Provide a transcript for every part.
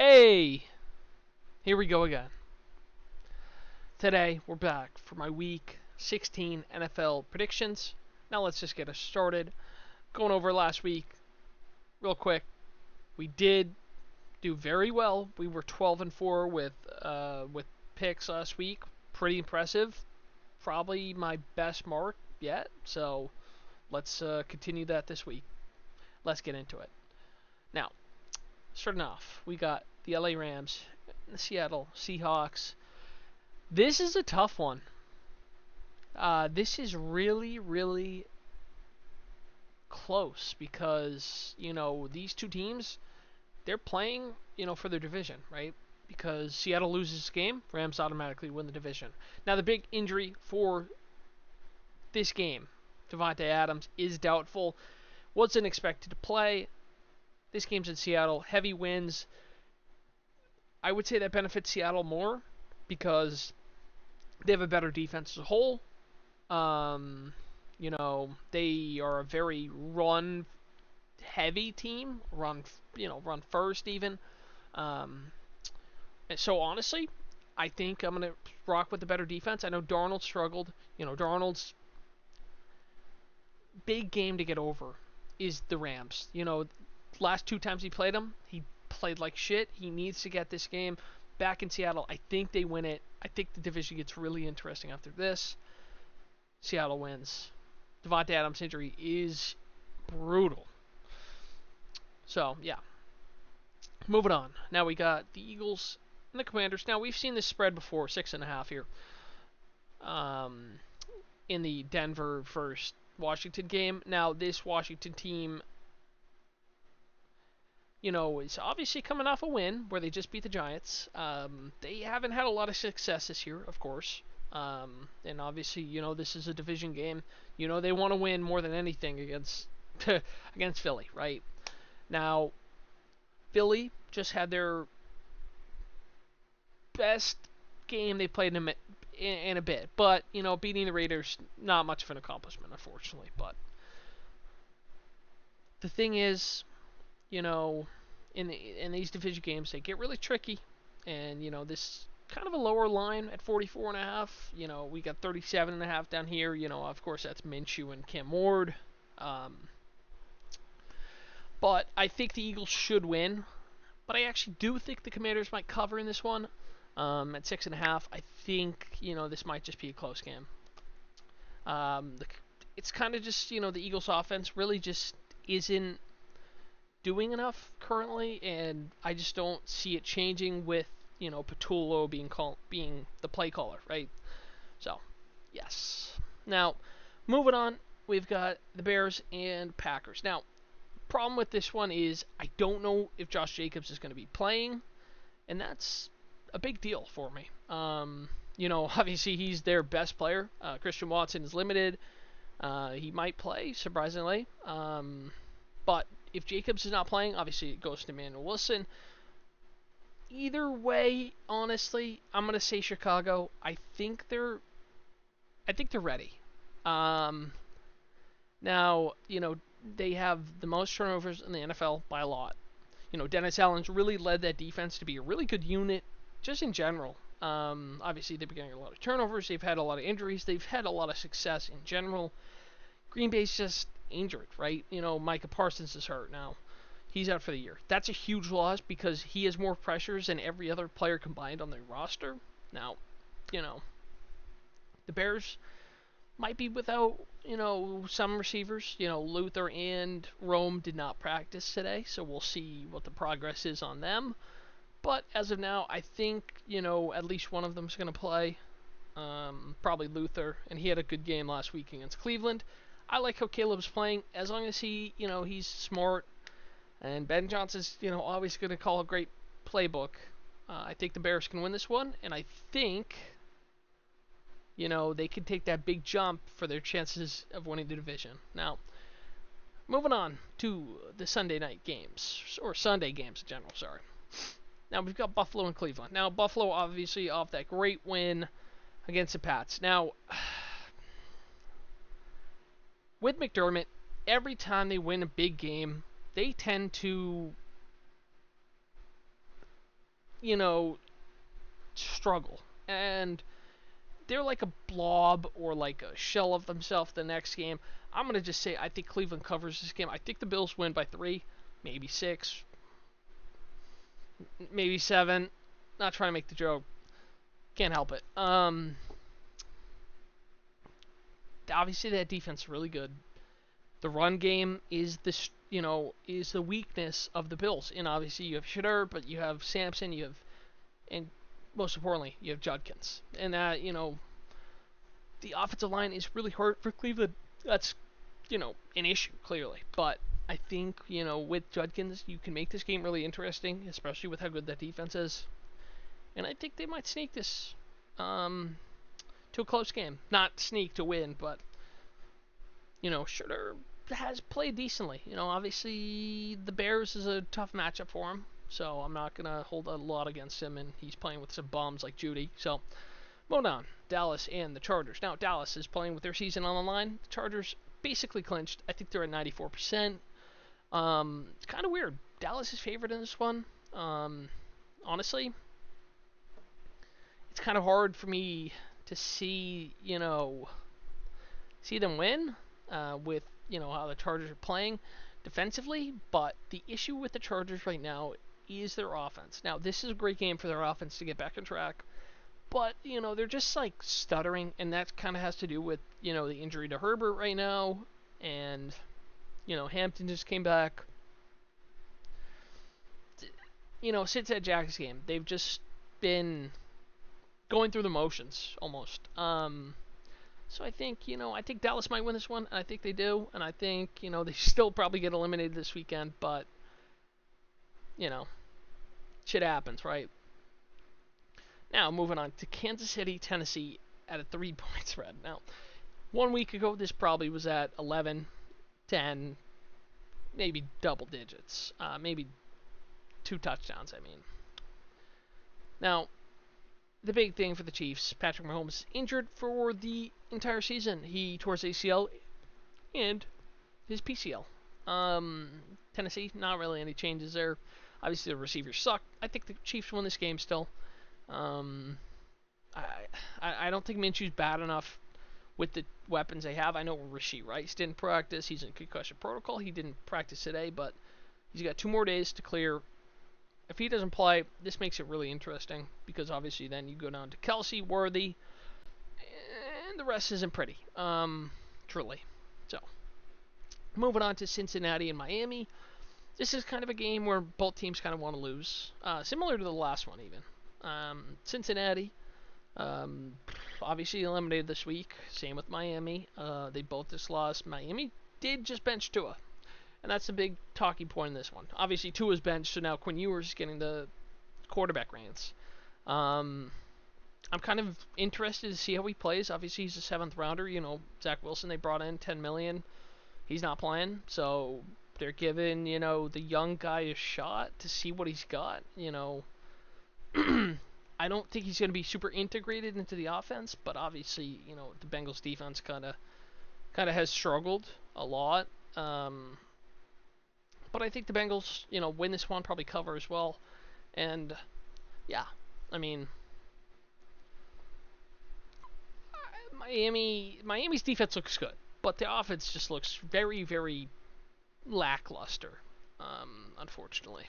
Hey, here we go again. Today, we're back for my Week 16 NFL predictions. Now let's just get us started. Going over last week, real quick. We did do very well. We were 12-4 with picks last week. Pretty impressive. Probably my best mark yet. So let's continue that this week. Let's get into it. Now, starting off, we got the LA Rams, the Seattle Seahawks. This is a tough one. This is really, really close because, these two teams, they're playing, for their division, right? Because Seattle loses this game, Rams automatically win the division. Now, the big injury for this game, Davante Adams, is doubtful. Wasn't expected to play. This game's in Seattle. Heavy winds. I would say that benefits Seattle more because they have a better defense as a whole. They are a very run heavy team, run first even. And so honestly, I think I'm gonna rock with the better defense. I know Darnold struggled. Darnold's big game to get over is the Rams. Last two times he played them, he played like shit. He needs to get this game back in Seattle. I think they win it. I think the division gets really interesting after this. Seattle wins. Davante Adams' injury is brutal. So, yeah. Moving on. Now we got the Eagles and the Commanders. Now, we've seen this spread before, 6.5 here. In the Denver versus Washington game. Now, this Washington team, is obviously coming off a win where they just beat the Giants. They haven't had a lot of success this year, of course. And obviously, this is a division game. They want to win more than anything against against Philly, right? Now, Philly just had their best game they played in a bit, but beating the Raiders, not much of an accomplishment, unfortunately. But the thing is, in these division games, they get really tricky, and this kind of a lower line at 44.5. We got 37.5 down here. Of course, that's Minshew and Cam Ward. But I think the Eagles should win. But I actually do think the Commanders might cover in this one. At 6.5, I think this might just be a close game. It's kind of just the Eagles' offense really just isn't doing enough currently, and I just don't see it changing with Patullo being the play caller, right? So, yes. Now, moving on, we've got the Bears and Packers. Now, problem with this one is I don't know if Josh Jacobs is going to be playing, and that's a big deal for me. Obviously he's their best player. Christian Watson is limited. He might play, surprisingly. But if Jacobs is not playing, obviously it goes to Emmanuel Wilson. Either way, honestly, I'm gonna say Chicago. I think they're ready. Now, they have the most turnovers in the NFL by a lot. Dennis Allen's really led that defense to be a really good unit, just in general. Obviously, they've been getting a lot of turnovers. They've had a lot of injuries. They've had a lot of success in general. Green Bay's just injured, right? Micah Parsons is hurt now. He's out for the year. That's a huge loss because he has more pressures than every other player combined on their roster. Now, the Bears might be without, some receivers. Luther and Rome did not practice today, so we'll see what the progress is on them. But as of now, I think, at least one of them is going to play. Probably Luther, and he had a good game last week against Cleveland. I like how Caleb's playing, as long as he's smart. And Ben Johnson's, always going to call a great playbook. I think the Bears can win this one, and I think, they can take that big jump for their chances of winning the division. Now, moving on to the Sunday night games, or Sunday games in general, sorry. Now, we've got Buffalo and Cleveland. Now, Buffalo, obviously, off that great win against the Pats. Now, with McDermott, every time they win a big game, they tend to struggle. And they're like a blob or like a shell of themselves the next game. I'm going to just say I think Cleveland covers this game. I think the Bills win by 3, maybe 6, maybe 7. Not trying to make the joke. Can't help it. Obviously that defense is really good. The run game is the weakness of the Bills. And obviously you have Shedeur, but you have Sampson, and most importantly, you have Judkins. And the offensive line is really hurt for Cleveland. That's, an issue, clearly. But I think, with Judkins, you can make this game really interesting, especially with how good that defense is. And I think they might sneak this to a close game. Not sneak to win, but, Shedeur has played decently. Obviously the Bears is a tough matchup for him, so I'm not going to hold a lot against him, and he's playing with some bums like Judy. So, moving on, Dallas and the Chargers. Now, Dallas is playing with their season on the line. The Chargers basically clinched. I think they're at 94%. It's kind of weird. Dallas is favored in this one. Honestly, it's kind of hard for me to see them win with how the Chargers are playing defensively. But the issue with the Chargers right now is their offense. Now, this is a great game for their offense to get back on track. But, they're just, like, stuttering, and that kind of has to do with, the injury to Herbert right now, and, Hampton just came back. Since that Jags game, they've just been going through the motions, almost. So I think, I think Dallas might win this one, and I think they do, and I think, they still probably get eliminated this weekend, but, shit happens, right? Now, moving on to Kansas City, Tennessee at a 3-point spread. Now, 1 week ago, this probably was at 11, 10, maybe double digits. Maybe 2 touchdowns, I mean. Now, the big thing for the Chiefs, Patrick Mahomes is injured for the entire season. He tore his ACL and his PCL. Tennessee, not really any changes there. Obviously, the receivers suck. I think the Chiefs win this game still. I don't think Minshew's bad enough with the weapons they have. I know Rashee Rice didn't practice. He's in concussion protocol. He didn't practice today, but he's got 2 more days to clear. If he doesn't play, this makes it really interesting because obviously then you go down to Kelsey, Worthy, and the rest isn't pretty. Truly. So, moving on to Cincinnati and Miami. This is kind of a game where both teams kind of want to lose. Similar to the last one, even. Cincinnati, obviously eliminated this week. Same with Miami. They both just lost. Miami did just bench Tua. And that's the big talking point in this one. Obviously, Tua's benched, so now Quinn Ewers getting the quarterback reins. I'm kind of interested to see how he plays. Obviously, he's a 7th rounder. Zach Wilson, they brought in $10 million. He's not playing, so they're giving, the young guy a shot to see what he's got. I don't think he's going to be super integrated into the offense, but obviously, the Bengals defense kind of has struggled a lot. But I think the Bengals, win this one, probably cover as well. And, yeah, I mean, Miami's defense looks good, but the offense just looks very, very lackluster, unfortunately.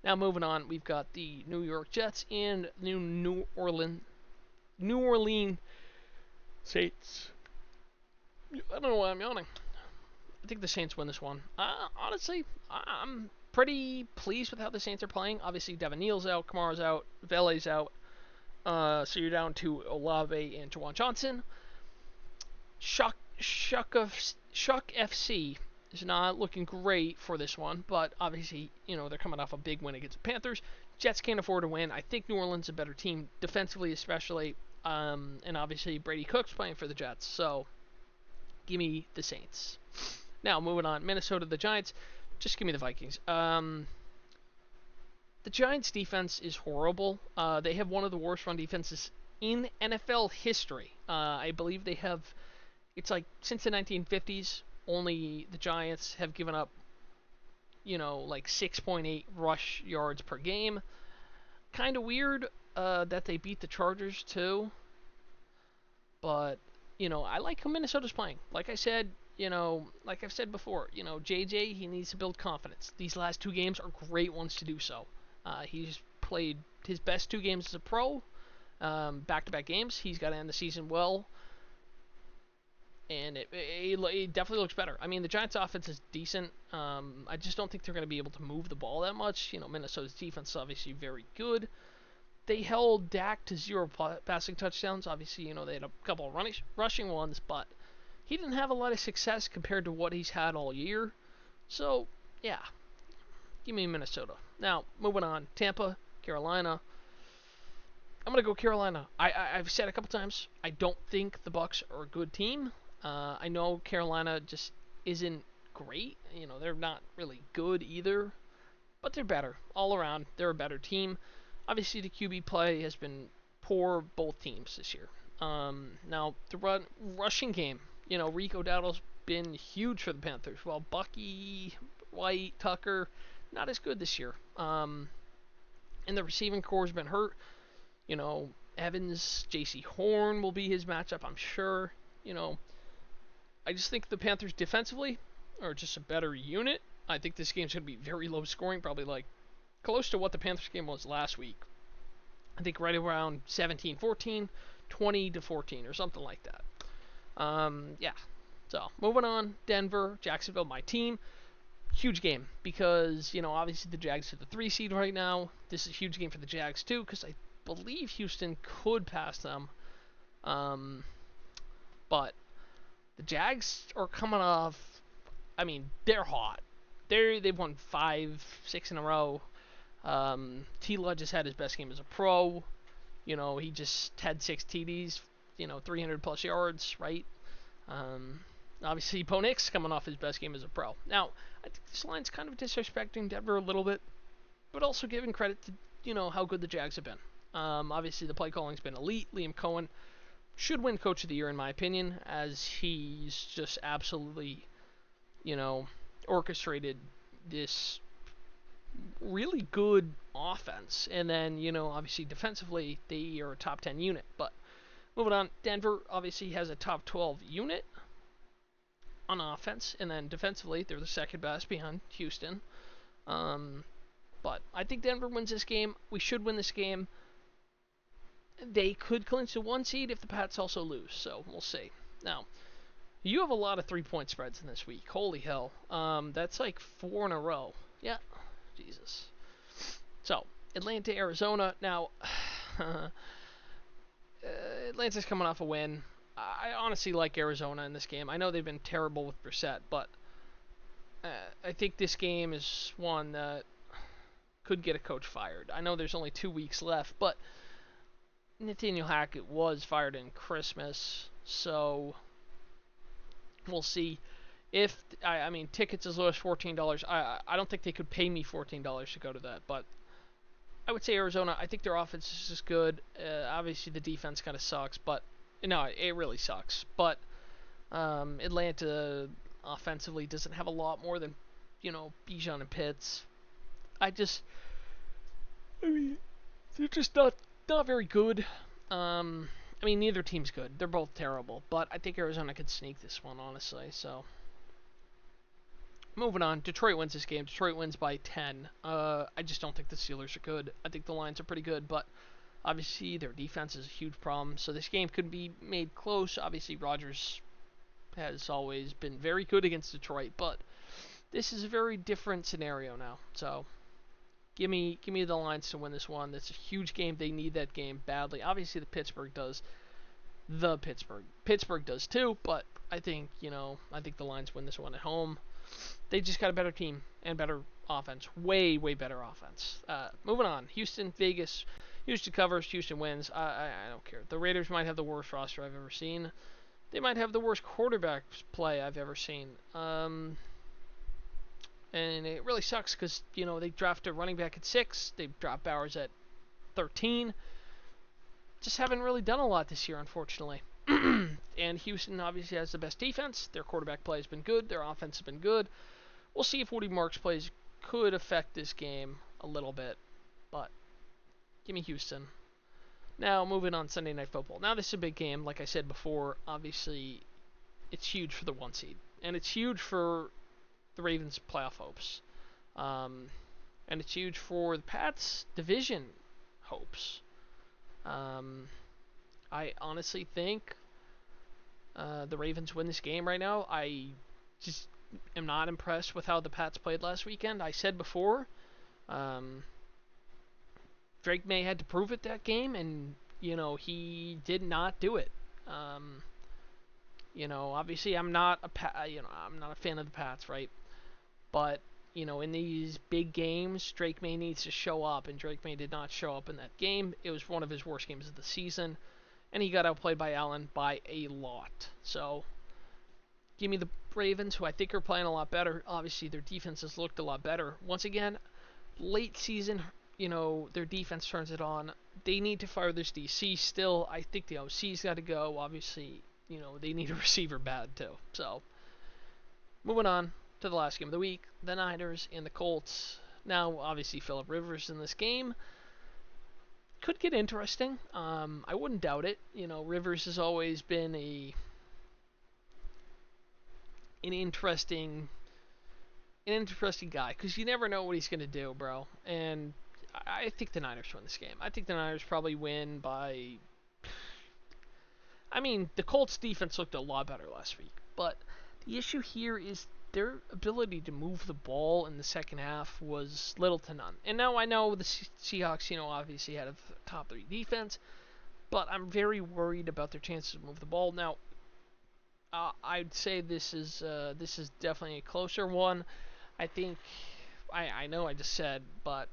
Now moving on, we've got the New York Jets and New Orleans Saints. I don't know why I'm yawning. I think the Saints win this one. Honestly, I'm pretty pleased with how the Saints are playing. Obviously, Devin Neal's out, Kamara's out, Vele's out. So you're down to Olave and Juwan Johnson. Shock FC is not looking great for this one, but obviously, they're coming off a big win against the Panthers. Jets can't afford to win. I think New Orleans is a better team, defensively especially, and obviously Brady Cook's playing for the Jets, so give me the Saints. Now, moving on, Minnesota, the Giants. Just give me the Vikings. The Giants' defense is horrible. They have one of the worst run defenses in NFL history. I believe they have, it's like since the 1950s, only the Giants have given up, like 6.8 rush yards per game. kind of weird that they beat the Chargers too. But I like how Minnesota's playing. Like I said, like I've said before, JJ, he needs to build confidence. These last 2 games are great ones to do so. He's played his best 2 games as a pro, back-to-back games. He's got to end the season well, and it definitely looks better. I mean, the Giants' offense is decent. I just don't think they're going to be able to move the ball that much. Minnesota's defense is obviously very good. They held Dak to 0 passing touchdowns. Obviously, they had a couple of rushing ones, but he didn't have a lot of success compared to what he's had all year. So, yeah, give me Minnesota. Now, moving on, Tampa, Carolina. I'm going to go Carolina. I've said a couple times, I don't think the Bucs are a good team. I know Carolina just isn't great. They're not really good either, but they're better. All around, they're a better team. Obviously, the QB play has been poor both teams this year. Now, the rushing game, Rico Dowdle's been huge for the Panthers, while Bucky, White, Tucker, not as good this year. And the receiving core has been hurt. Evans, J.C. Horn will be his matchup, I'm sure. I just think the Panthers defensively are just a better unit. I think this game's going to be very low scoring, probably like close to what the Panthers game was last week. I think right around 17-14, 20-14, or something like that. Yeah. So, moving on, Denver, Jacksonville, my team. Huge game because, obviously the Jags are the 3 seed right now. This is a huge game for the Jags too because I believe Houston could pass them. But the Jags are coming off, they're hot. They've won 5-6 in a row. T-Law just had his best game as a pro. He just had 6 TDs, 300 plus yards, right? Obviously, Bo Nix coming off his best game as a pro. Now, I think this line's kind of disrespecting Denver a little bit, but also giving credit to, how good the Jags have been. Obviously, the play calling's been elite. Liam Cohen should win Coach of the Year, in my opinion, as he's just absolutely, orchestrated this really good offense. And then, obviously, defensively, they are a top 10 unit. But moving on, Denver obviously has a top 12 unit on offense, and then defensively, they're the second best behind Houston. But I think Denver wins this game. We should win this game. They could clinch the 1 seed if the Pats also lose, so we'll see. Now, you have a lot of 3-point spreads in this week. Holy hell. That's like 4 in a row. Yeah, Jesus. So, Atlanta, Arizona. Now, Atlanta's coming off a win. I honestly like Arizona in this game. I know they've been terrible with Brissett, but I think this game is one that could get a coach fired. I know there's only 2 weeks left, but Nathaniel Hackett was fired in Christmas, so we'll see. If tickets as low as $14. I don't think they could pay me $14 to go to that, but I would say Arizona. I think their offense is just good. Obviously, the defense kind of sucks, but no, it really sucks. But Atlanta offensively doesn't have a lot more than Bijan and Pitts. They're just not very good. Neither team's good. They're both terrible, but I think Arizona could sneak this one, honestly. So, moving on. Detroit wins this game. Detroit wins by 10. I just don't think the Steelers are good. I think the Lions are pretty good, but obviously their defense is a huge problem. So this game could be made close. Obviously Rodgers has always been very good against Detroit, but this is a very different scenario now. So give me the Lions to win this one. That's a huge game. They need that game badly. Obviously Pittsburgh does too, but I think the Lions win this one at home. They just got a better team and better offense. Way better offense. Moving on. Houston, Vegas. Houston covers. Houston wins. I don't care. The Raiders might have the worst roster I've ever seen. They might have the worst quarterback play I've ever seen. And it really sucks because, they drafted a running back at 6. They dropped Bowers at 13. Just haven't really done a lot this year, unfortunately. And Houston obviously has the best defense. Their quarterback play has been good. Their offense has been good. We'll see if Woody Marks plays could affect this game a little bit. But, Give me Houston. Now, moving on Sunday Night Football. Now, this is a big game. Like I said before, obviously, it's huge for the 1 seed. And it's huge for the Ravens' playoff hopes. And it's huge for the Pats' division hopes. I honestly think the Ravens win this game right now. I just am not impressed with how the Pats played last weekend. I said before, Drake May had to prove it that game, and he did not do it. Obviously I'm not I'm not a fan of the Pats, right? But in these big games, Drake May needs to show up, and Drake May did not show up in that game. It was one of his worst games of the season, and he got outplayed by Allen by a lot. So, give me the Ravens, who I think are playing a lot better. Obviously, their defense has looked a lot better. Once again, late season, their defense turns it on. They need to fire this DC still. I think the OC's got to go. Obviously, they need a receiver bad too. So, moving on to the last game of the week, the Niners and the Colts. Now, obviously, Phillip Rivers in this game could get interesting. I wouldn't doubt it. Rivers has always been an interesting guy, because you never know what he's going to do, bro. And I think the Niners win this game. I think the Niners probably win by... I mean, the Colts defense looked a lot better last week, but the issue here is their ability to move the ball in the second half was little to none. And now I know the Seahawks, obviously had a top 3 defense, but I'm very worried about their chances to move the ball. Now, I'd say this is definitely a closer one. I think I know I just said, but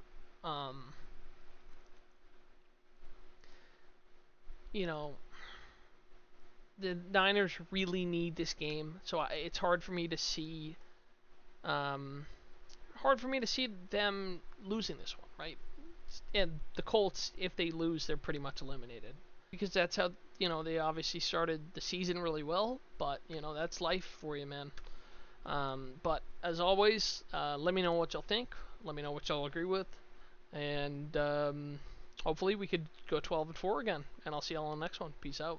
the Niners really need this game, so it's hard for me to see them losing this one, right? And the Colts, if they lose, they're pretty much eliminated, because that's how they obviously started the season really well, but that's life for you, man. But as always, let me know what y'all think. Let me know what y'all agree with, and hopefully we could go 12-4 again. And I'll see y'all on the next one. Peace out.